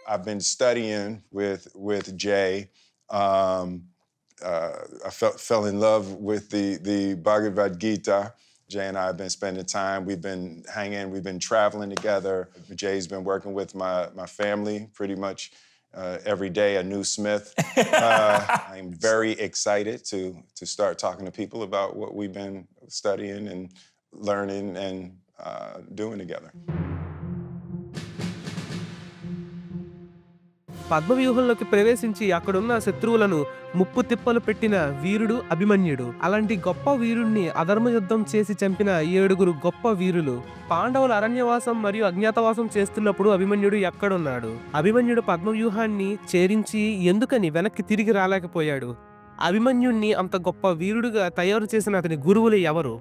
I've been studying with Jay. Um, I fell in love with the Bhagavad Gita. Jay and I have been spending time. We've been hanging. We've been traveling together. Jay's been working with my family pretty much every day. A new Smith. I'm very excited to start talking to people about what we've been studying and learning and doing together. పద్మవ్యూహంలోకి ప్రవేశించి అక్కడున్న శత్రువులను ముప్పు తిప్పలు పెట్టిన వీరుడు అభిమన్యుడు. అలాంటి గొప్ప వీరుణ్ణి అధర్మ యుద్ధం చేసి చంపిన 7 గొప్ప వీరులు. పాండవులు అరణ్యవాసం మరియు అజ్ఞాతవాసం చేస్తున్నప్పుడు అభిమన్యుడు ఎక్కడున్నాడు? అభిమన్యుడు పద్మవ్యూహాన్ని ఛేదించి ఎందుకని వెనక్కి తిరిగి రాలేకపోయాడు? అభిమన్యుణ్ణి అంత గొప్ప వీరుడుగా తయారు చేసిన అతని గురువులు ఎవరు?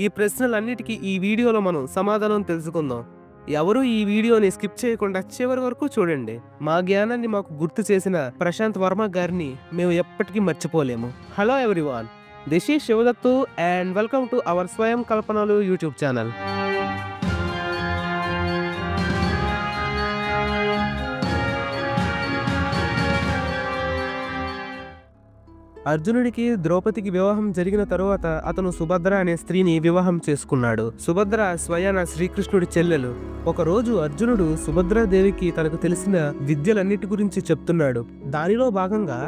ఈ ప్రశ్నలన్నిటికీ ఈ వీడియోలో మనం సమాధానం తెలుసుకుందాం. ఎవరు ఈ వీడియోని స్కిప్ చేయకుండా చివరి వరకు చూడండి. మా జ్ఞానాన్ని మాకు గుర్తు చేసిన ప్రశాంత్ వర్మ గారిని మేము ఎప్పటికీ మర్చిపోలేము. Hello everyone, this is Shivadattu and welcome to our Swayam Kalpanalu YouTube channel. అర్జునుడికి ద్రౌపదికి వివాహం జరిగిన తరువాత అతను సుభద్ర అనే స్త్రీని వివాహం చేసుకున్నాడు. సుభద్ర స్వయాన శ్రీకృష్ణుడి చెల్లెలు. ఒకరోజు అర్జునుడు సుభద్రాదేవికి తనకు తెలిసిన విద్యలన్నిటి గురించి చెప్తున్నాడు. దానిలో భాగంగా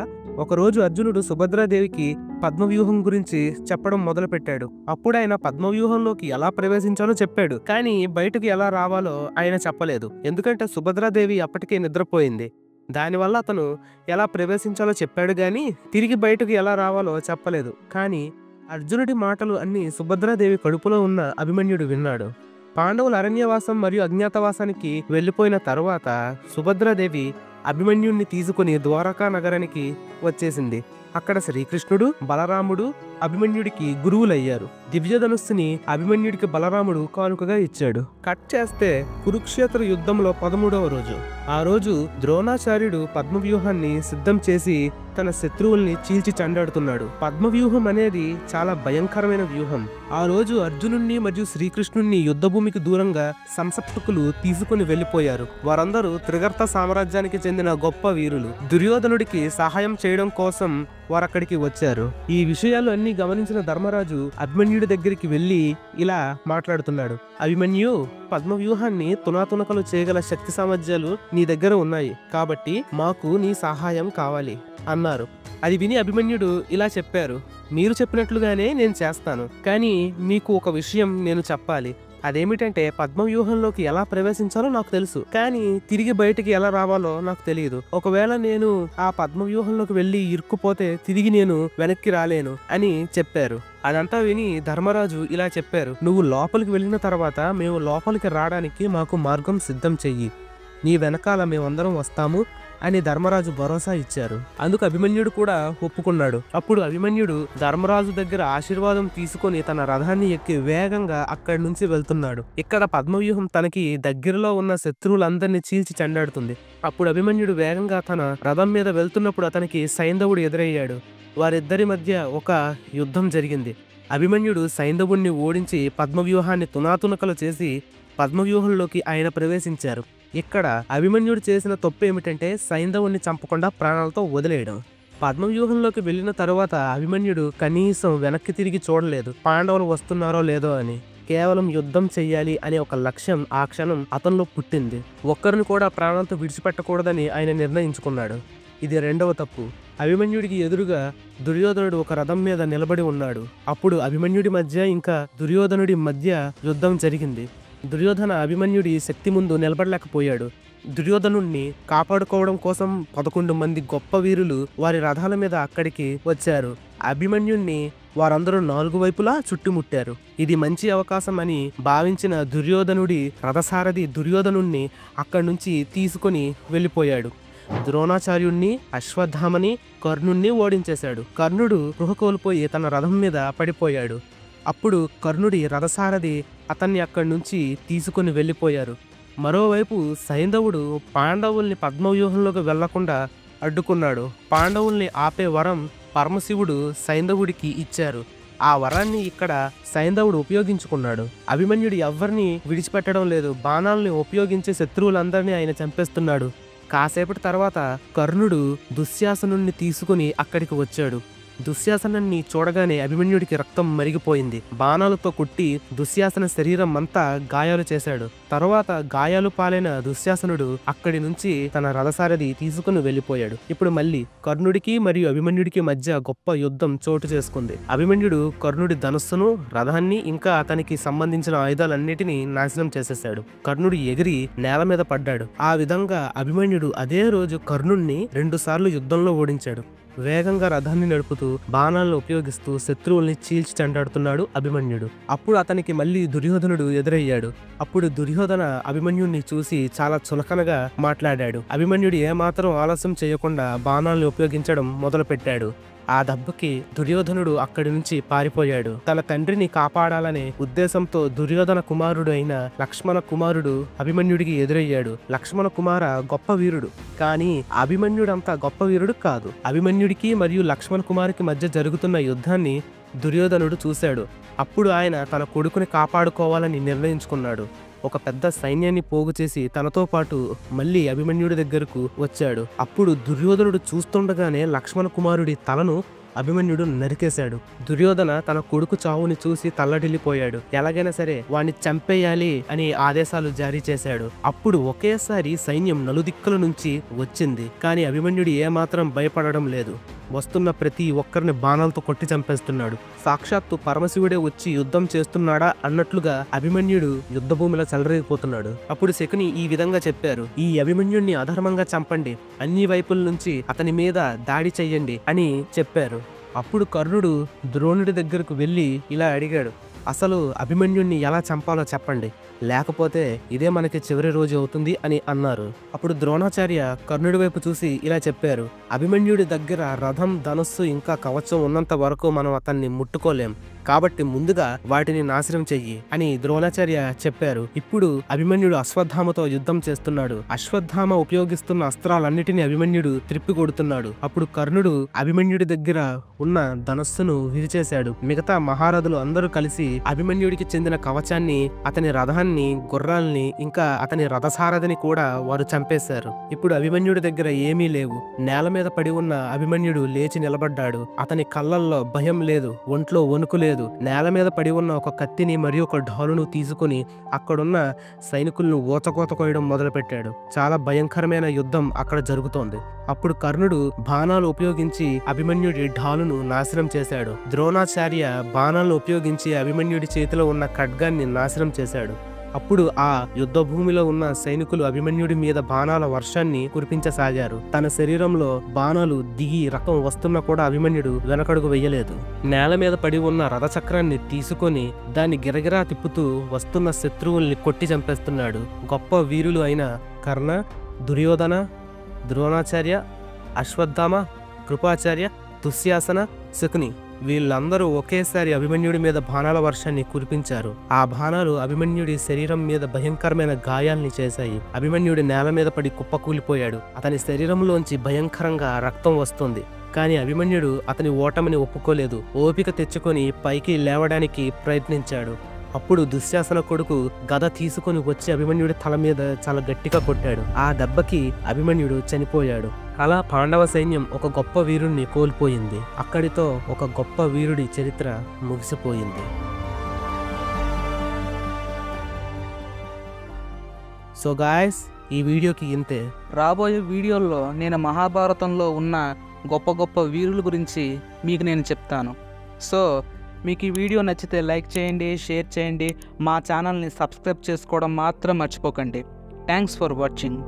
ఒకరోజు అర్జునుడు సుభద్రాదేవికి పద్మవ్యూహం గురించి చెప్పడం మొదలుపెట్టాడు. అప్పుడు ఆయన పద్మవ్యూహంలోకి ఎలా ప్రవేశించాలో చెప్పాడు, కానీ బయటకు ఎలా రావాలో ఆయన చెప్పలేదు. ఎందుకంటే సుభద్రాదేవి అప్పటికే నిద్రపోయింది. దానివల్ల అతను ఎలా ప్రవేశించాలో చెప్పాడు గాని తిరిగి బయటకు ఎలా రావాలో చెప్పలేదు. కానీ అర్జునుడి మాటలు అన్ని సుభద్రాదేవి కడుపులో ఉన్న అభిమన్యుడు విన్నాడు. పాండవుల అరణ్యవాసం మరియు అజ్ఞాతవాసానికి వెళ్లిపోయిన తరువాత సుభద్రాదేవి అభిమన్యుడిని తీసుకుని ద్వారకా నగరానికి వచ్చేసింది. అక్కడ శ్రీకృష్ణుడు, బలరాముడు అభిమన్యుడికి గురువులయ్యారు. దివ్యధనుస్సుని అభిమన్యుడికి బలరాముడు కానుకగా ఇచ్చాడు. కట్ చేస్తే కురుక్షేత్ర యుద్ధంలో 13వ రోజు. ఆ రోజు ద్రోణాచార్యుడు పద్మవ్యూహాన్ని సిద్ధం చేసి తన శత్రువుల్ని చీల్చి చెండాడుతున్నాడు. పద్మవ్యూహం అనేది చాలా భయంకరమైన వ్యూహం. ఆ రోజు అర్జునుణ్ణి మరియు శ్రీకృష్ణుణ్ణి యుద్ధభూమికి దూరంగా సంసప్తకులు తీసుకుని వెళ్లిపోయారు. వారందరూ త్రిగర్త సామ్రాజ్యానికి చెందిన గొప్ప వీరులు. దుర్యోధనుడికి సహాయం చేయడం కోసం వారక్కడికి వచ్చారు. ఈ విషయాలు అన్ని గమనించిన ధర్మరాజు అభిమన్యుడి దగ్గరికి వెళ్లి ఇలా మాట్లాడుతున్నాడు. అభిమన్యు, పద్మవ్యూహాన్ని తునాతునకలు చేయగల శక్తి సామర్థ్యాలు నీ దగ్గర ఉన్నాయి, కాబట్టి మాకు నీ సహాయం కావాలి అన్నారు. అది విని అభిమన్యుడు ఇలా చెప్పారు, మీరు చెప్పినట్లుగానే నేను చేస్తాను, కానీ మీకు ఒక విషయం నేను చెప్పాలి. అదేమిటంటే పద్మవ్యూహంలోకి ఎలా ప్రవేశించాలో నాకు తెలుసు, కానీ తిరిగి బయటికి ఎలా రావాలో నాకు తెలియదు. ఒకవేళ నేను ఆ పద్మవ్యూహంలోకి వెళ్ళి ఇరుక్కుపోతే తిరిగి నేను వెనక్కి రాలేను అని చెప్పారు. అదంతా విని ధర్మరాజు ఇలా చెప్పారు, నువ్వు లోపలికి వెళ్ళిన తర్వాత మేము లోపలికి రావడానికి మాకు మార్గం సిద్ధం చెయ్యి, నీ వెనకాల మేమందరం వస్తాము అని ధర్మరాజు భరోసా ఇచ్చారు. అందుకు అభిమన్యుడు కూడా ఒప్పుకున్నాడు. అప్పుడు అభిమన్యుడు ధర్మరాజు దగ్గర ఆశీర్వాదం తీసుకుని తన రథాన్ని ఎక్కి వేగంగా అక్కడి నుంచి వెళ్తున్నాడు. ఇక్కడ పద్మవ్యూహం తనకి దగ్గరలో ఉన్న శత్రువులందరినీ చీల్చి చెండాడుతుంది. అప్పుడు అభిమన్యుడు వేగంగా తన రథం మీద వెళ్తున్నప్పుడు అతనికి సైంధవుడు ఎదురయ్యాడు. వారిద్దరి మధ్య ఒక యుద్ధం జరిగింది. అభిమన్యుడు సైంధవుణ్ణి ఓడించి పద్మవ్యూహాన్ని తునాతునకలు చేసి పద్మవ్యూహంలోకి ఆయన ప్రవేశించారు. ఇక్కడ అభిమన్యుడు చేసిన తప్పు ఏమిటంటే సైంధవుణ్ణి చంపకుండా ప్రాణాలతో వదిలేయడం. పద్మవ్యూహంలోకి వెళ్ళిన తరువాత అభిమన్యుడు కనీసం వెనక్కి తిరిగి చూడలేదు, పాండవులు వస్తున్నారో లేదో అని. కేవలం యుద్ధం చెయ్యాలి అనే ఒక లక్ష్యం ఆ క్షణం అతనిలో పుట్టింది. ఒక్కరిని కూడా ప్రాణాలతో విడిచిపెట్టకూడదని ఆయన నిర్ణయించుకున్నాడు. ఇది రెండవ తప్పు. అభిమన్యుడికి ఎదురుగా దుర్యోధనుడు ఒక రథం మీద నిలబడి ఉన్నాడు. అప్పుడు అభిమన్యుడి మధ్య ఇంకా దుర్యోధనుడి మధ్య యుద్ధం జరిగింది. దుర్యోధన అభిమన్యుడి శక్తి ముందు నిలబడలేకపోయాడు. దుర్యోధనుణ్ణి కాపాడుకోవడం కోసం 11 మంది గొప్ప వీరులు వారి రథాల మీద అక్కడికి వచ్చారు. అభిమన్యుణ్ణి వారందరూ 4 వైపులా చుట్టుముట్టారు. ఇది మంచి అవకాశం అని భావించిన దుర్యోధనుడి రథసారథి దుర్యోధనుణ్ణి అక్కడి నుంచి తీసుకొని వెళ్ళిపోయాడు. ద్రోణాచార్యుణ్ణి, అశ్వత్థామని, కర్ణుణ్ణి ఓడించేశాడు. కర్ణుడు స్పృహ కోల్పోయి తన రథం మీద పడిపోయాడు. అప్పుడు కర్ణుడి రథసారథి అతన్ని అక్కడి నుంచి తీసుకుని వెళ్ళిపోయారు. మరోవైపు సైంధవుడు పాండవుల్ని పద్మవ్యూహంలోకి వెళ్లకుండా అడ్డుకున్నాడు. పాండవుల్ని ఆపే వరం పరమశివుడు సైంధవుడికి ఇచ్చారు. ఆ వరాన్ని ఇక్కడ సైంధవుడు ఉపయోగించుకున్నాడు. అభిమన్యుడు ఎవ్వరిని విడిచిపెట్టడం లేదు. బాణాలని ఉపయోగించే శత్రువులందరినీ ఆయన చంపేస్తున్నాడు. కాసేపటి తర్వాత కర్ణుడు దుశ్శాసనుణ్ణి తీసుకుని అక్కడికి వచ్చాడు. దుశ్శాసనాన్ని చూడగానే అభిమన్యుడికి రక్తం మరిగిపోయింది. బాణాలతో కొట్టి దుశ్శాసన శరీరం అంతా గాయాలు చేశాడు. తరువాత గాయాలు పాలైన దుశ్శాసనుడు అక్కడి నుంచి తన రథసారథి తీసుకుని వెళ్లిపోయాడు. ఇప్పుడు మళ్ళీ కర్ణుడికి మరియు అభిమన్యుడికి మధ్య గొప్ప యుద్ధం చోటు చేసుకుంది. అభిమన్యుడు కర్ణుడి ధనుస్సును, రథాన్ని ఇంకా అతనికి సంబంధించిన ఆయుధాలన్నిటినీ నాశనం చేసేశాడు. కర్ణుడు ఎగిరి నేల మీద పడ్డాడు. ఆ విధంగా అభిమన్యుడు అదే రోజు కర్ణుణ్ణి 2 సార్లు యుద్ధంలో ఓడించాడు. వేగంగా రథాన్ని నడుపుతూ బాణాలను ఉపయోగిస్తూ శత్రువుల్ని చీల్చి చెండాడుతున్నాడు అభిమన్యుడు. అప్పుడు అతనికి మళ్ళీ దుర్యోధనుడు ఎదురయ్యాడు. అప్పుడు దుర్యోధన అభిమన్యుడిని చూసి చాలా చులకనగా మాట్లాడాడు. అభిమన్యుడు ఏమాత్రం ఆలస్యం చేయకుండా బాణాలను ఉపయోగించడం మొదలుపెట్టాడు. ఆ దెబ్బకి దుర్యోధనుడు అక్కడి నుంచి పారిపోయాడు. తన తండ్రిని కాపాడాలనే ఉద్దేశంతో దుర్యోధన కుమారుడు అయిన లక్ష్మణ కుమారుడు అభిమన్యుడికి ఎదురయ్యాడు. లక్ష్మణ కుమార గొప్ప వీరుడు, కానీ అభిమన్యుడంత గొప్ప వీరుడు కాదు. అభిమన్యుడికి మరియు లక్ష్మణ కుమారుకి మధ్య జరుగుతున్న యుద్ధాన్ని దుర్యోధనుడు చూశాడు. అప్పుడు ఆయన తన కొడుకుని కాపాడుకోవాలని నిర్ణయించుకున్నాడు. ఒక పెద్ద సైన్యాన్ని పోగు చేసి తనతో పాటు మళ్ళీ అభిమన్యుడి దగ్గరకు వచ్చాడు. అప్పుడు దుర్యోధనుడు చూస్తుండగానే లక్ష్మణ కుమారుడి తలను అభిమన్యుడు నరికేశాడు. దుర్యోధన తన కొడుకు చావుని చూసి తల్లడిల్లిపోయాడు. ఎలాగైనా సరే వాణ్ణి చంపేయాలి అని ఆదేశాలు జారీ చేశాడు. అప్పుడు ఒకేసారి సైన్యం నలుదిక్కుల నుంచి వచ్చింది, కానీ అభిమన్యుడు ఏమాత్రం భయపడడం లేదు. వస్తున్న ప్రతి ఒక్కరిని బాణాలతో కొట్టి చంపేస్తున్నాడు. సాక్షాత్తు పరమశివుడే వచ్చి యుద్ధం చేస్తున్నాడా అన్నట్లుగా అభిమన్యుడు యుద్ధ భూమిలో చెలరేగిపోతున్నాడు. అప్పుడు శకుని ఈ విధంగా చెప్పారు: ఈ అభిమన్యుడిని అధర్మంగా చంపండి, అన్ని వైపుల నుంచి అతని మీద దాడి చెయ్యండి అని చెప్పారు. అప్పుడు కర్ణుడు ద్రోణుడి దగ్గరకు వెళ్ళి ఇలా అడిగాడు: అసలు అభిమన్యుడిని ఎలా చంపాలో చెప్పండి, లేకపోతే ఇదే మనకి చివరి రోజు అవుతుంది అని అన్నారు. అప్పుడు ద్రోణాచార్య కర్ణుడి వైపు చూసి ఇలా చెప్పారు: అభిమన్యుడి దగ్గర రథం, ధనుస్సు ఇంకా కవచం ఉన్నంత వరకు మనం అతన్ని ముట్టుకోలేం, కాబట్టి ముందుగా వాటిని నాశనం చెయ్యి అని ద్రోణాచార్య చెప్పారు. ఇప్పుడు అభిమన్యుడు అశ్వత్థామతో యుద్ధం చేస్తున్నాడు. అశ్వత్థామ ఉపయోగిస్తున్న అస్త్రాలన్నిటినీ అభిమన్యుడు త్రిప్పి కొడుతున్నాడు. అప్పుడు కర్ణుడు అభిమన్యుడి దగ్గర ఉన్న ధనస్సును విరిచేశాడు. మిగతా మహారథులు అందరూ కలిసి అభిమన్యుడికి చెందిన కవచాన్ని, అతని రథాన్ని, గుర్రాల్ని ఇంకా అతని రథసారథిని కూడా వారు చంపేశారు. ఇప్పుడు అభిమన్యుడి దగ్గర ఏమీ లేవు. నేల మీద పడి ఉన్న అభిమన్యుడు లేచి నిలబడ్డాడు. అతని కళ్ళల్లో భయం లేదు, ఒంట్లో వణుకు లేదు. నేల మీద పడి ఉన్న ఒక కత్తిని మరియు ఒక ఢాలును తీసుకుని అక్కడున్న సైనికులను ఊచకోత కోయడం మొదలుపెట్టాడు. చాలా భయంకరమైన యుద్ధం అక్కడ జరుగుతోంది. అప్పుడు కర్ణుడు బాణాలు ఉపయోగించి అభిమన్యుడి ఢాలును నాశనం చేశాడు. ద్రోణాచార్య బాణాలను ఉపయోగించి అభిమన్యుడి చేతిలో ఉన్న ఖడ్గాన్ని నాశనం చేశాడు. అప్పుడు ఆ యుద్ధ భూమిలో ఉన్న సైనికులు అభిమన్యుడి మీద బాణాల వర్షాన్ని కురిపించసాగారు. తన శరీరంలో బాణాలు దిగి రక్తం వస్తున్నా కూడా అభిమన్యుడు వెనకడుగు వెయ్యలేదు. నేల మీద పడి ఉన్న రథచక్రాన్ని తీసుకొని దాన్ని గిరగిరా తిప్పుతూ వస్తున్న శత్రువుల్ని కొట్టి చంపేస్తున్నాడు. గొప్ప వీరులు అయిన కర్ణ, దుర్యోధన, ద్రోణాచార్య, అశ్వత్థామ, కృపాచార్య, దుశ్శాసన, శకుని వీళ్ళందరూ ఒకేసారి అభిమన్యుడి మీద బాణాల వర్షాన్ని కురిపించారు. ఆ బాణాలు అభిమన్యుడి శరీరం మీద భయంకరమైన గాయాల్ని చేశాయి. అభిమన్యుడి నేల మీద పడి కుప్పకూలిపోయాడు. అతని శరీరంలోంచి భయంకరంగా రక్తం వస్తుంది. కానీ అభిమన్యుడు అతని ఓటమిని ఒప్పుకోలేదు. ఓపిక తెచ్చుకొని పైకి లేవడానికి ప్రయత్నించాడు. అప్పుడు దుశ్శాసన కొడుకు గద తీసుకొని వచ్చి అభిమన్యుడి తల మీద చాలా గట్టిగా కొట్టాడు. ఆ దెబ్బకి అభిమన్యుడు చనిపోయాడు. అలా పాండవ సైన్యం ఒక గొప్ప వీరుణ్ణి కోల్పోయింది. అక్కడితో ఒక గొప్ప వీరుడి చరిత్ర ముగిసిపోయింది. సో గాయ్స్, ఈ వీడియోకి ఇంతే. రాబోయే వీడియోల్లో నేను మహాభారతంలో ఉన్న గొప్ప గొప్ప వీరుల గురించి మీకు నేను చెప్తాను. సో మీకు ఈ వీడియో నచ్చితే లైక్ చేయండి, షేర్ చేయండి, మా ఛానల్ని సబ్స్క్రైబ్ చేసుకోవడం మాత్రం మర్చిపోకండి. Thanks for watching.